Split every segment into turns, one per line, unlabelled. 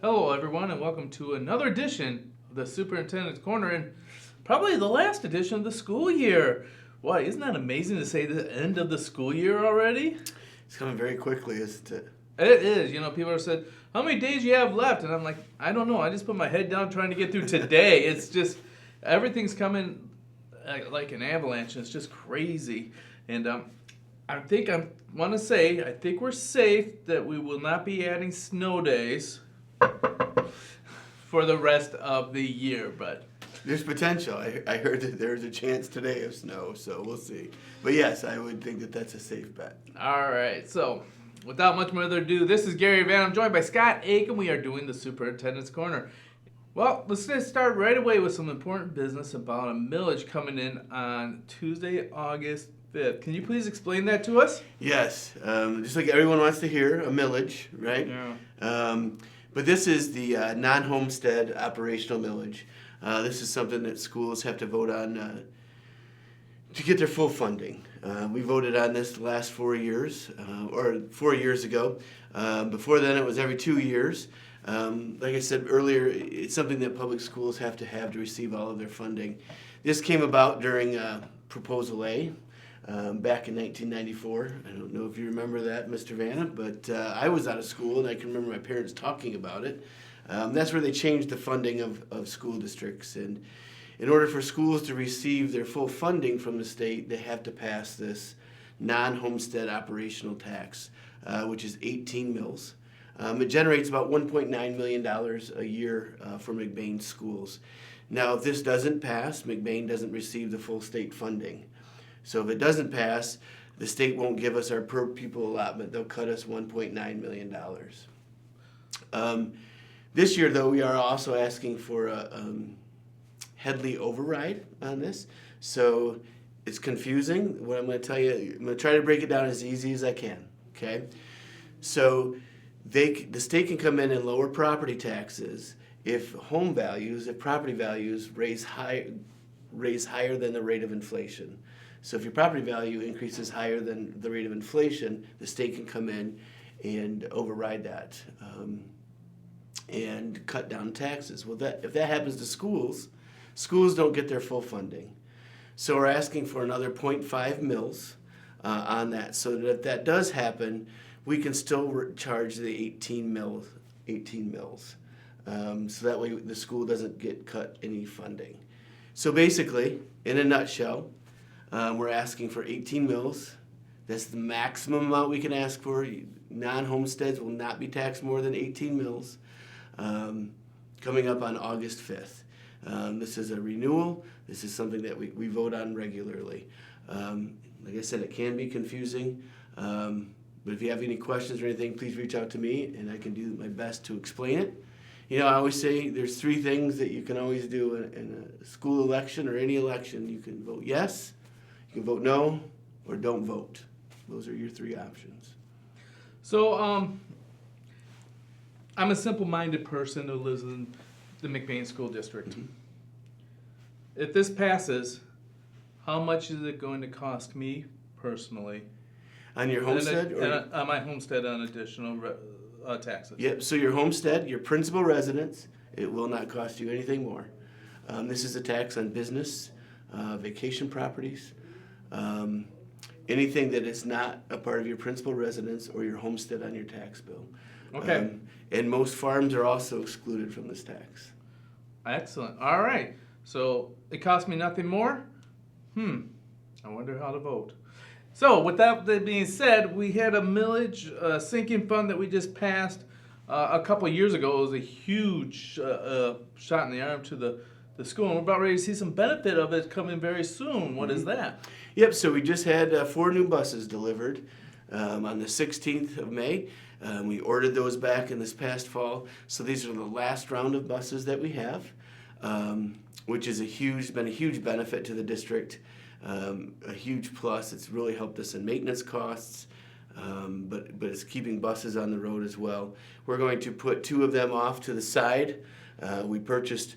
Hello, everyone, and welcome to another edition of the Superintendent's Corner, and probably the last edition of the school year. Why, isn't that amazing to say the end of the school year already?
It's coming very quickly, isn't it?
It is. People have said, how many days you have left? And I'm like, I don't know. I just put my head down trying to get through today. It's just, everything's coming like an avalanche. It's just crazy. And I want to say, I think we're safe that we will not be adding snow days for the rest of the year, but
There's potential. I heard that there's a chance today of snow, so we'll see. But yes, I would think that that's a safe bet.
all right. So, without much further ado, this is Gary Van. I'm joined by Scott Aiken. We are doing the Superintendent's Corner. Well, let's just start right away with some important business about a millage coming in on Tuesday, August 5th. Can you please explain that to us?
Yes, just like everyone wants to hear, a millage, right?
Yeah.
But this is the non-homestead operational millage. This is something that schools have to vote on to get their full funding. We voted on this the last 4 years, or 4 years ago. Before then, it was every 2 years. Like I said earlier, it's something that public schools have to receive all of their funding. This came about during Proposal A back in 1994. I don't know if you remember that, Mr. Vanna, but I was out of school and I can remember my parents talking about it. That's where they changed the funding of school districts. And in order for schools to receive their full funding from the state, they have to pass this non-homestead operational tax, which is 18 mills. It generates about $1.9 million a year for McBain schools. Now, if this doesn't pass, McBain doesn't receive the full state funding. So if it doesn't pass, the state won't give us our per pupil allotment. They'll cut us $1.9 million. This year, though, we are also asking for a Headley override on this. So it's confusing. What I'm going to tell you, I'm going to try to break it down as easy as I can. Okay? So the state can come in and lower property taxes if property values raise higher than the rate of inflation. So if your property value increases higher than the rate of inflation, the state can come in and override that and cut down taxes. Well, if that happens to schools don't get their full funding. So we're asking for another 0.5 mils on that, so that if that does happen, we can still charge the 18 mils. So that way the school doesn't get cut any funding. So basically, in a nutshell, we're asking for 18 mils. That's the maximum amount we can ask for. Non-homesteads will not be taxed more than 18 mils. Coming up on August 5th. This is a renewal. This is something that we vote on regularly. Like I said, it can be confusing. But if you have any questions or anything, please reach out to me, and I can do my best to explain it. I always say there's 3 things that you can always do in a school election or any election. You can vote yes, you can vote no, or don't vote. Those are your 3 options.
So, I'm a simple-minded person who lives in the McBain School District.
Mm-hmm.
If this passes, how much is it going to cost me personally?
On your homestead?
On my homestead on additional taxes.
Yep, so your homestead, your principal residence, it will not cost you anything more. This is a tax on business, vacation properties, anything that is not a part of your principal residence or your homestead on your tax bill.
Okay.
And most farms are also excluded from this tax.
Excellent. All right. So it cost me nothing more? I wonder how to vote. So with that being said, we had a millage sinking fund that we just passed a couple of years ago. It was a huge shot in the arm to the school, and we're about ready to see some benefit of it coming very soon. What is that?
Yep, so we just had 4 new buses delivered on the 16th of May. We ordered those back in this past fall. So these are the last round of buses that we have, which is been a huge benefit to the district. A huge plus. It's really helped us in maintenance costs, but it's keeping buses on the road as well. We're going to put 2 of them off to the side. We purchased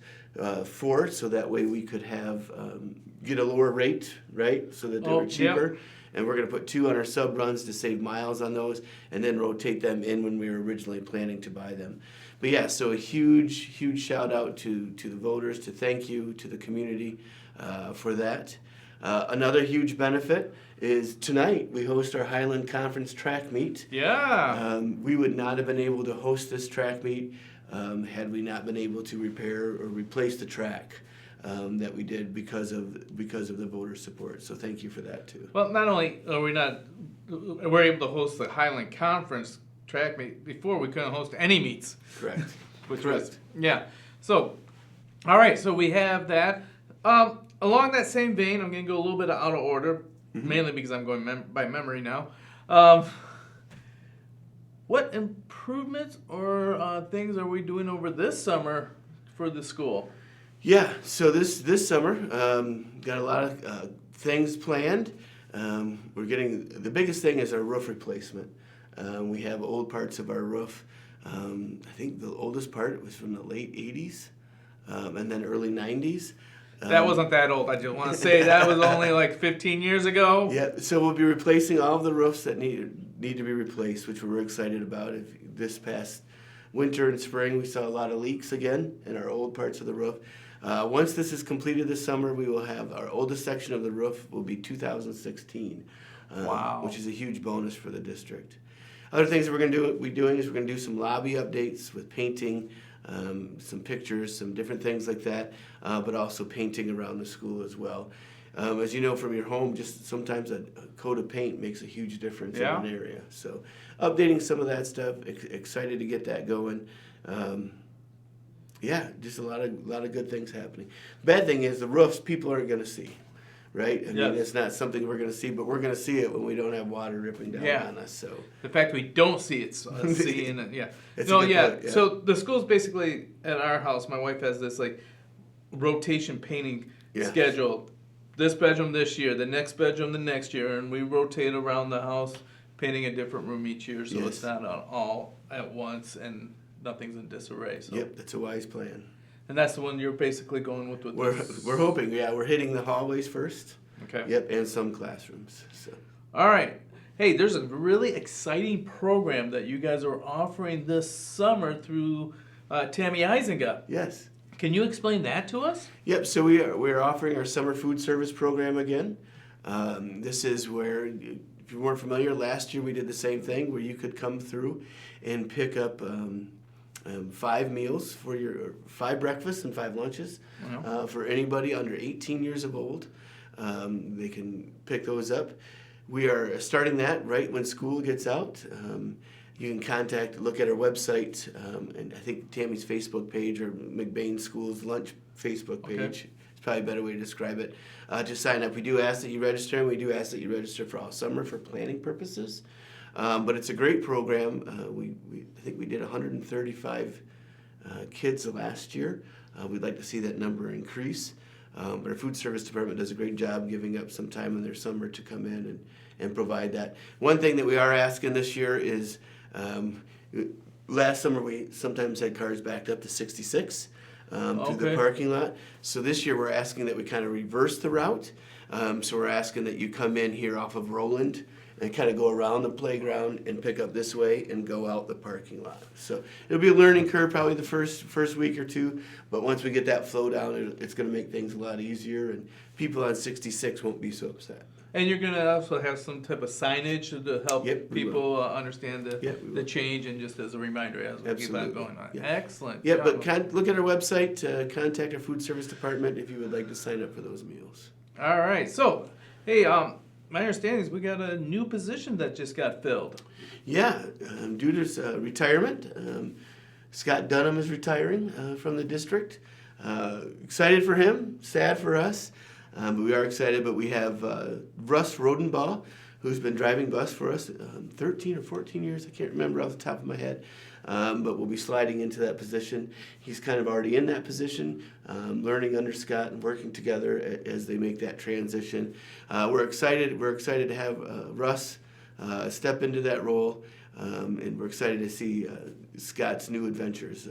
4, so that way we could get a lower rate, right? So that they were cheaper.
Yep.
and we're going to put 2 on our sub runs to save miles on those, and then rotate them in when we were originally planning to buy them. But yeah, so a huge shout out to the voters, to thank you to the community for that. Another huge benefit is tonight we host our Highland Conference track meet.
Yeah.
We would not have been able to host this track meet had we not been able to repair or replace the track that we did because of the voter support. So thank you for that too.
Well, not only are we're able to host the Highland Conference track meet. Before we couldn't host any meets.
Correct.
Correct. Yeah. So, all right. So we have that. Along that same vein, I'm going to go a little bit out of order, mainly because I'm going by memory now. What improvements or things are we doing over this summer for the school?
Yeah, so this summer, got a lot of things planned. We're getting, the biggest thing is our roof replacement. We have old parts of our roof. I think the oldest part was from the late 80s and then early 90s.
That wasn't that old. I just want to say that was only like 15 years ago.
Yeah, so we'll be replacing all of the roofs that need to be replaced, which we're excited about. This past winter and spring, we saw a lot of leaks again in our old parts of the roof. Once this is completed this summer, we will have our oldest section of the roof will be 2016,
Wow.
Which is a huge bonus for the district. Other things that we're going to be doing is we're going to do some lobby updates with painting, some pictures, some different things like that, but also painting around the school as well. As you know from your home, just sometimes a coat of paint makes a huge difference in an area. So updating some of that stuff, excited to get that going. Yeah, just a lot of good things happening. Bad thing is the roofs people aren't going to see, right? I mean, it's not something we're going to see, but we're going to see it when we don't have water dripping down on us. So
the fact we don't see it, seeing it, yeah.
It's
No,
a good
yeah.
point, yeah.
So the school's basically at our house. My wife has this like rotation painting schedule. This bedroom this year, the next bedroom the next year, and we rotate around the house, painting a different room each year, so it's not all at once and nothing's in disarray. So.
Yep, that's a wise plan.
And that's the one you're basically going with
We're hoping, we're hitting the hallways first.
Okay.
Yep, and some classrooms. So.
All right. Hey, there's a really exciting program that you guys are offering this summer through Tammy Eisenga.
Yes.
Can you explain that to us?
Yep, so we're offering our summer food service program again. This is where, if you weren't familiar, last year we did the same thing where you could come through and pick up 5 meals for 5 breakfasts and 5 lunches for anybody under 18 years of old. They can pick those up. We are starting that right when school gets out. You can look at our website, and I think Tammy's Facebook page or McBain School's lunch Facebook page.
Okay.
It's probably a better way to describe it. To sign up, we do ask that you register, and we do ask that you register for all summer for planning purposes. But it's a great program. I think we did 135 kids last year. We'd like to see that number increase. But our food service department does a great job giving up some time in their summer to come in and provide that. One thing that we are asking this year is, last summer we sometimes had cars backed up to 66 through the parking lot. So this year we're asking that we kind of reverse the route. So we're asking that you come in here off of Roland and kind of go around the playground and pick up this way and go out the parking lot. So it'll be a learning curve probably the first week or two, but once we get that flow down, it's going to make things a lot easier, and people on 66 won't be so upset.
And you're going to also have some type of signage to help people understand the change, and just as a reminder as we keep that going on.
Yep.
Excellent.
Yeah, but look at our website, contact our food service department if you would like to sign up for those meals.
All right. So, hey, my understanding is we got a new position that just got filled.
Yeah, due to retirement, Scott Dunham is retiring from the district. Excited for him, sad for us, but we are excited. But we have Russ Rodenbaugh, who's been driving bus for us 13 or 14 years. I can't remember off the top of my head, but we'll be sliding into that position. He's kind of already in that position, learning under Scott and working together as they make that transition. We're excited. We're excited to have Russ step into that role, and we're excited to see Scott's new adventures.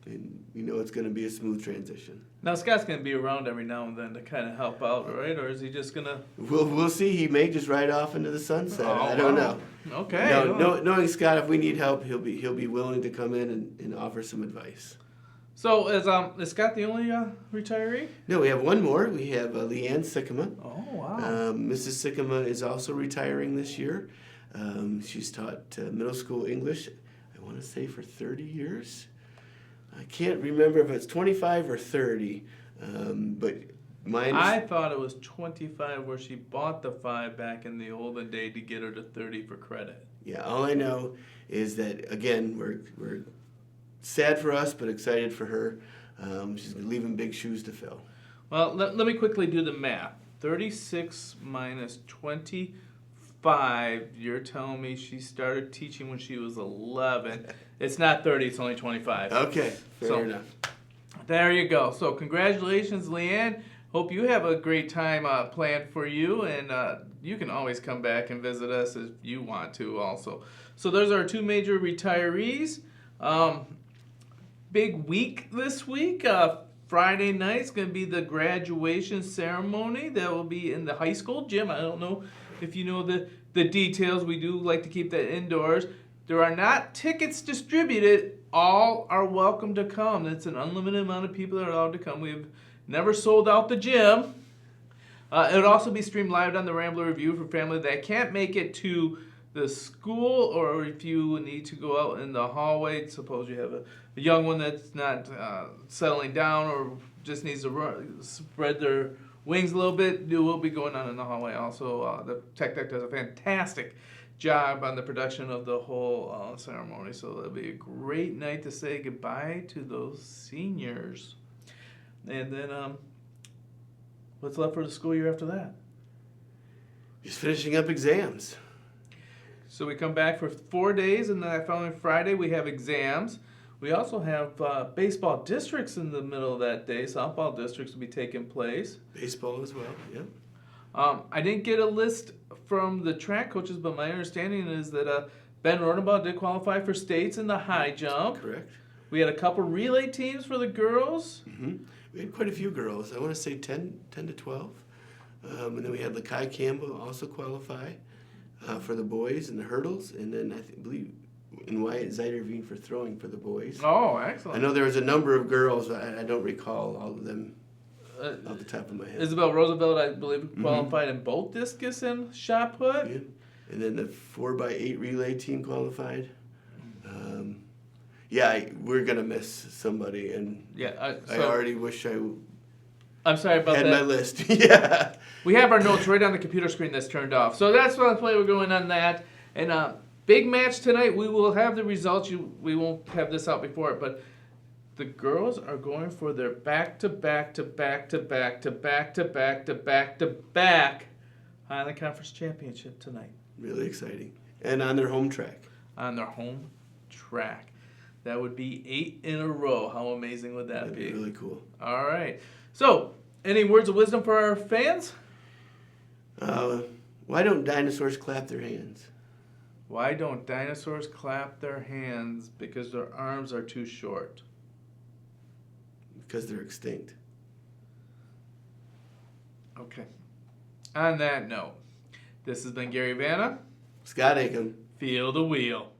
and we know it's going to be a smooth transition.
Now Scott's gonna be around every now and then to kind of help out, right? Or is he just gonna?
We'll see. He may just ride off into the sunset. I don't know.
Okay.
No, knowing Scott, if we need help, he'll be willing to come in and offer some advice.
So is Scott the only retiree?
No, we have one more. We have Leanne Sycamore.
Oh wow.
Mrs. Sycamore is also retiring this year. She's taught middle school English, I want to say for 30 years. I can't remember if it's 25 or 30, but
I thought it was 25 where she bought the 5 back in the olden day to get her to 30 for credit.
Yeah, all I know is that, again, we're sad for us, but excited for her. She's leaving big shoes to fill.
Well, let me quickly do the math. 36 minus 25. You're telling me she started teaching when she was 11. It's not 30, it's only 25.
Okay, fair enough.
There you go. So congratulations, Leanne. Hope you have a great time planned for you, and you can always come back and visit us if you want to also. So those are our 2 major retirees. Big week this week. Friday night's going to be the graduation ceremony that will be in the high school gym. I don't know if you know the details. We do like to keep that indoors. There are not tickets distributed. All are welcome to come. It's an unlimited amount of people that are allowed to come. We've never sold out the gym. It would also be streamed live on the Rambler Review for family that can't make it to the school, or if you need to go out in the hallway. Suppose you have a young one that's not settling down or just needs to spread their wings a little bit. It will be going on in the hallway. Also, the Tech Deck does a fantastic job on the production of the whole ceremony. So it'll be a great night to say goodbye to those seniors. And then, what's left for the school year after that?
Just finishing up exams.
So we come back for 4 days, and then that following Friday we have exams. We also have baseball districts in the middle of that day. Softball districts will be taking place.
Baseball as well, yep.
I didn't get a list from the track coaches, but my understanding is that Ben Rodenbaugh did qualify for states in the high jump.
Correct.
We had a couple relay teams for the girls.
Mm-hmm. We had quite a few girls. I want to say 10 to 12. And then we had Lakai Campbell also qualify for the boys in the hurdles. And then I believe and Wyatt Zeiderveen for throwing for the boys.
Oh, excellent.
I know there was a number of girls. I don't recall all of them off the top of my head.
Isabel Roosevelt, I believe, qualified in both discus and shot put.
Yeah. And then the 4x8 relay team qualified. We're going to miss somebody. And I already wish
I'm sorry about
had
that.
my list. Yeah.
We have our notes right on the computer screen that's turned off. So that's why we're going on that. And big match tonight. We will have the results. We won't have this out before it, but the girls are going for their back-to-back Highland Conference Championship tonight.
Really exciting. And on their home track.
On their home track. That would be 8 in a row. How amazing would that be?
That'd be really cool.
All right. So, any words of wisdom for our fans?
Why don't dinosaurs clap their hands?
Why don't dinosaurs clap their hands? Because their arms are too short.
Because they're extinct.
Okay. On that note, this has been Gary Vanna.
Scott Aiken.
Feel the wheel.